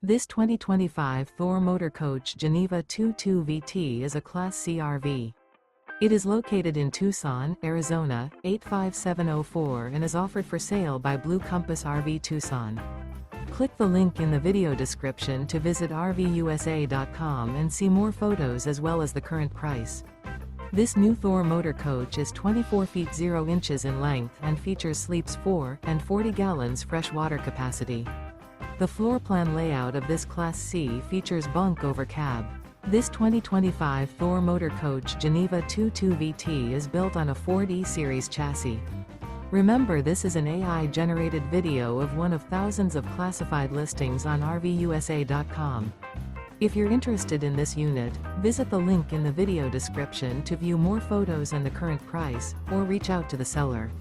This 2025 Thor Motor Coach Geneva 22 VT is a Class C RV. It is located in Tucson, Arizona, 85704 and is offered for sale by Blue Compass RV Tucson. Click the link in the video description to visit RVUSA.com and see more photos as well as the current price. This new Thor Motor Coach is 24 feet 0 inches in length and features sleeps 4 and 40 gallons fresh water capacity. The floor plan layout of this Class C features Bunk Over Cab. This 2025 Thor Motor Coach Geneva 22 VT is built on a Ford E-Series chassis. Remember, this is an AI-generated video of one of thousands of classified listings on RVUSA.com. If you're interested in this unit, visit the link in the video description to view more photos and the current price, or reach out to the seller.